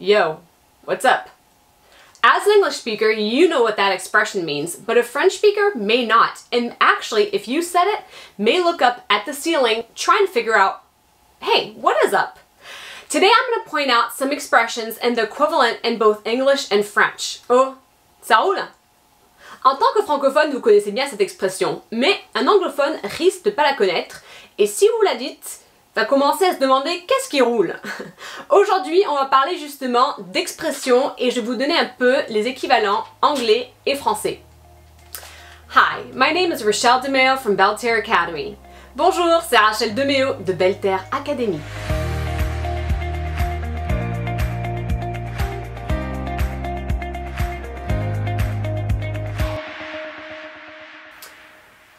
Yo, what's up? As an English speaker, you know what that expression means, but a French speaker may not. And actually, if you said it, may look up at the ceiling trying to figure out, hey, what is up? Today I'm going to point out some expressions and the equivalent in both English and French. Oh, ça roule? En tant que francophone, vous connaissez bien cette expression, mais un anglophone risque de ne pas la connaître, et si vous la dites, va commencer à se demander qu'est-ce qui roule. Aujourd'hui, on va parler justement d'expressions et je vais vous donner un peu les équivalents anglais et français. Hi, my name is Rachel DeMeo from Belle Terre Academy. Bonjour, c'est Rachel DeMeo de Belle Terre Academy.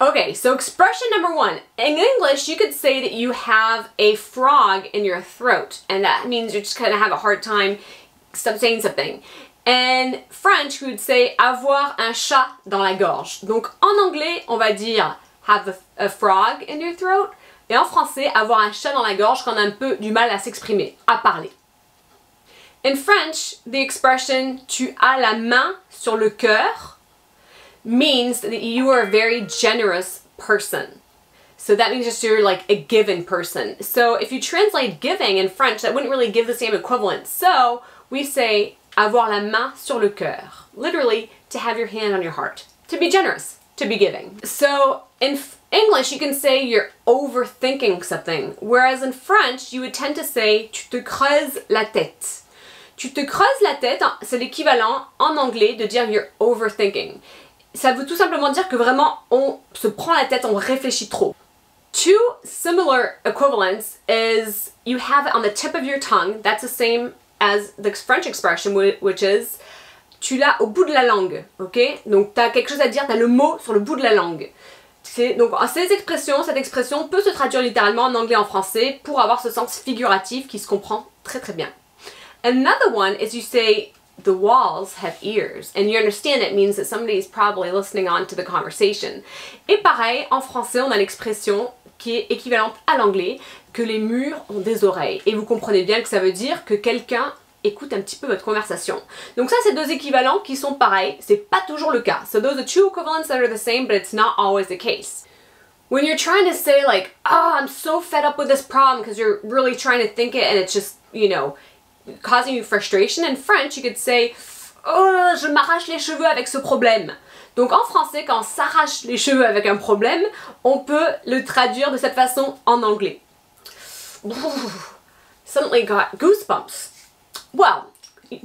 Okay, so expression number one. In English, you could say that you have a frog in your throat, and that means you're just gonna have a hard time saying something. In French, we would say avoir un chat dans la gorge. Donc en anglais, on va dire have a frog in your throat, et en français, avoir un chat dans la gorge quand on a un peu du mal à s'exprimer, à parler. In French, the expression tu as la main sur le cœur means that you are a very generous person. So that means just you're like a given person. So if you translate giving in French, that wouldn't really give the same equivalent. So we say avoir la main sur le cœur. Literally, to have your hand on your heart. To be generous, to be giving. So in English, you can say you're overthinking something. Whereas in French, you would tend to say tu te creuses la tête. Tu te creuses la tête, c'est l'équivalent en anglais de dire you're overthinking. Ça veut tout simplement dire que vraiment on se prend la tête, on réfléchit trop. Two similar equivalents is you have it on the tip of your tongue. That's the same as the French expression, which is tu l'as au bout de la langue, ok? Donc tu as quelque chose à dire, tu as le mot sur le bout de la langue. Donc cette expression peut se traduire littéralement en anglais et en français pour avoir ce sens figuratif qui se comprend très très bien. Another one is you say the walls have ears, and you understand it means that somebody is probably listening on to the conversation. Et pareil, en français, on a l'expression qui est équivalente à l'anglais, que les murs ont des oreilles. Et vous comprenez bien que ça veut dire que quelqu'un écoute un petit peu votre conversation. Donc ça, c'est deux équivalents qui sont pareils, c'est pas toujours le cas. So those are two equivalents that are the same, but it's not always the case. When you're trying to say like, oh, I'm so fed up with this problem, because you're really trying to think it and it's just, you know, causing you frustration. In French, you could say oh, je m'arrache les cheveux avec ce problème. Donc en français, quand on s'arrache les cheveux avec un problème, on peut le traduire de cette façon en anglais. Suddenly got goosebumps. Well,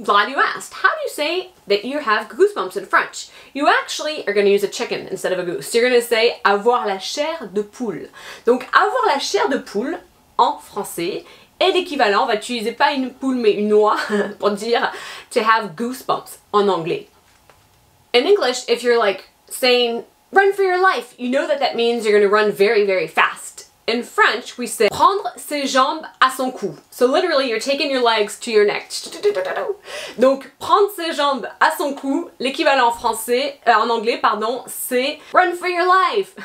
glad you asked. How do you say that you have goosebumps in French? You actually are going to use a chicken instead of a goose. You're going to say avoir la chair de poule. Donc avoir la chair de poule en français. Et l'équivalent, on va utiliser pas une poule mais une oie pour dire to have goosebumps en anglais. In English, if you're like saying run for your life, you know that means you're going to run very, very fast. In French, we say prendre ses jambes à son cou. So literally, you're taking your legs to your neck. Donc, prendre ses jambes à son cou, l'équivalent en anglais, pardon, c'est run for your life.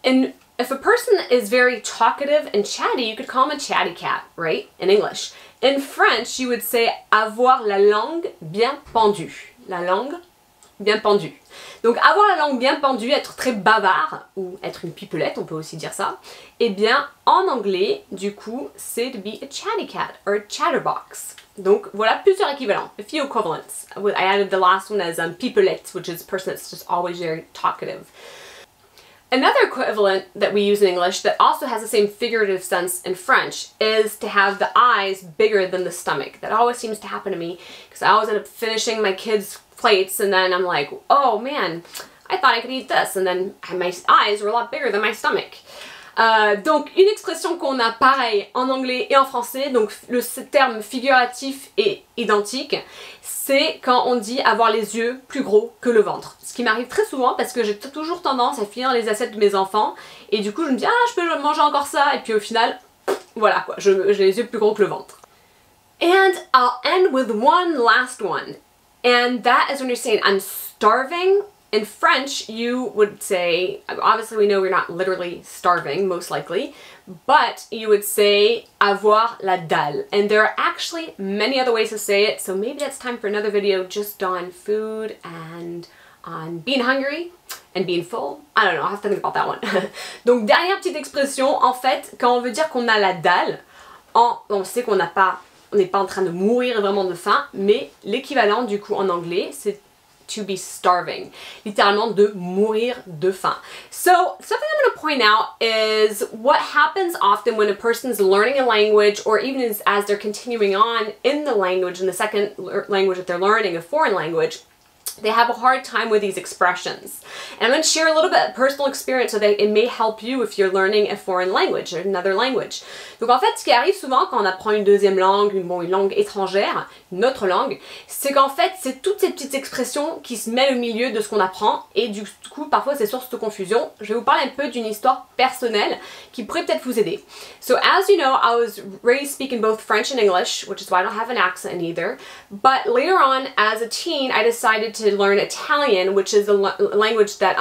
And if a person is very talkative and chatty, you could call him a chatty cat, right? In English. In French, you would say avoir la langue bien pendue. La langue bien pendue. Donc avoir la langue bien pendue, être très bavard, ou être une pipelette, on peut aussi dire ça. Eh bien, en anglais, du coup, c'est to be a chatty cat or a chatterbox. Donc voilà plusieurs équivalents, a few equivalents. I added the last one as pipelette, which is a person that's just always very talkative. Another equivalent that we use in English that also has the same figurative sense in French is to have the eyes bigger than the stomach. That always seems to happen to me because I always end up finishing my kids' plates and then I'm like, oh man, I thought I could eat this, and then my eyes were a lot bigger than my stomach. Donc une expression qu'on a pareil en anglais et en français, donc le terme figuratif est identique, c'est quand on dit avoir les yeux plus gros que le ventre. Ce qui m'arrive très souvent parce que j'ai toujours tendance à finir les assiettes de mes enfants et du coup je me dis ah je peux manger encore ça et puis au final voilà quoi, j'ai les yeux plus gros que le ventre. And I'll end with one last one, and that is when you're saying I'm starving in French, you would say, obviously we know we're not literally starving, most likely, but you would say avoir la dalle. And there are actually many other ways to say it, so maybe that's time for another video just on food and on being hungry and being full. I don't know, I'll have to think about that one. Donc, dernière petite expression, en fait, quand on veut dire qu'on a la dalle, on sait qu'on n'est pas en train de mourir vraiment de faim, mais l'équivalent du coup en anglais, c'est to be starving, littéralement de mourir de faim. So something I'm going to point out is what happens often when a person's learning a language, or even as they're continuing on in the language, in the second language that they're learning, a foreign language, they have a hard time with these expressions. And I'm going to share a little bit of personal experience so that it may help you if you're learning a foreign language or another language. Donc en fait, ce qui arrive souvent quand on apprend une deuxième langue, une langue étrangère, une autre langue, c'est qu'en fait, c'est toutes ces petites expressions qui se mêlent au milieu de ce qu'on apprend et du coup, parfois, c'est source de confusion. Je vais vous parler un peu d'une histoire personnelle qui pourrait peut-être vous aider. So as you know, I was raised speaking both French and English, which is why I don't have an accent in either. But later on, as a teen, I decided to learn Italian, which is a language that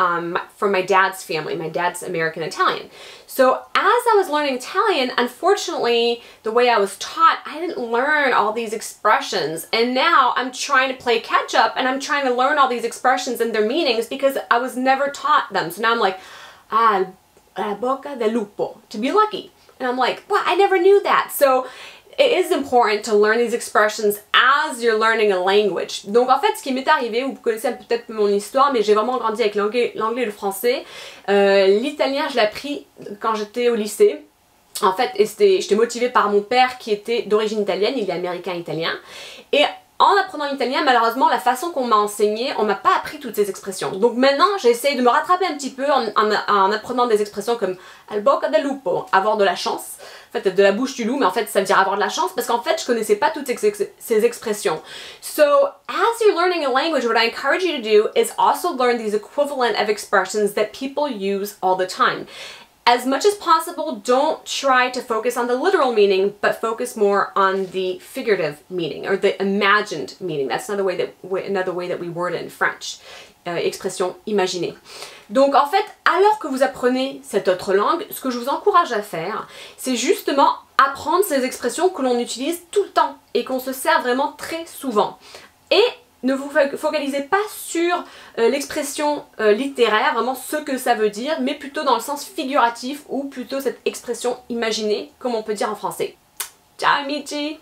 from my dad's family. My dad's American Italian. So as I was learning Italian, unfortunately, the way I was taught, I didn't learn all these expressions. And now I'm trying to play catch up and I'm trying to learn all these expressions and their meanings because I was never taught them. So now I'm like, la bocca del lupo, to be lucky. And I'm like, well, I never knew that. So it is important to learn these expressions as you're learning a language. Donc en fait, ce qui m'est arrivé, vous connaissez peut-être mon histoire, mais j'ai vraiment grandi avec l'anglais et le français. L'italien, je l'ai appris quand j'étais au lycée. En fait, j'étais motivée par mon père qui était d'origine italienne, il est américain-italien. Et en apprenant l'italien, malheureusement, la façon qu'on m'a enseigné, on m'a pas appris toutes ces expressions. Donc maintenant, j'essaie de me rattraper un petit peu en apprenant des expressions comme al bocca del lupo, avoir de la chance. En fait, de la bouche du loup, mais en fait, ça veut dire avoir de la chance parce qu'en fait, je connaissais pas toutes ces expressions. So, as you're learning a language, what I encourage you to do is also learn these equivalent of expressions that people use all the time. As much as possible, don't try to focus on the literal meaning, but focus more on the figurative meaning or the imagined meaning. That's another way that we word it in French. Expression imaginée. Donc en fait, alors que vous apprenez cette autre langue, ce que je vous encourage à faire, c'est justement apprendre ces expressions que l'on utilise tout le temps et qu'on se sert vraiment très souvent. Et ne vous focalisez pas sur l'expression littéraire, vraiment ce que ça veut dire, mais plutôt dans le sens figuratif ou plutôt cette expression imaginée, comme on peut dire en français. Ciao amici!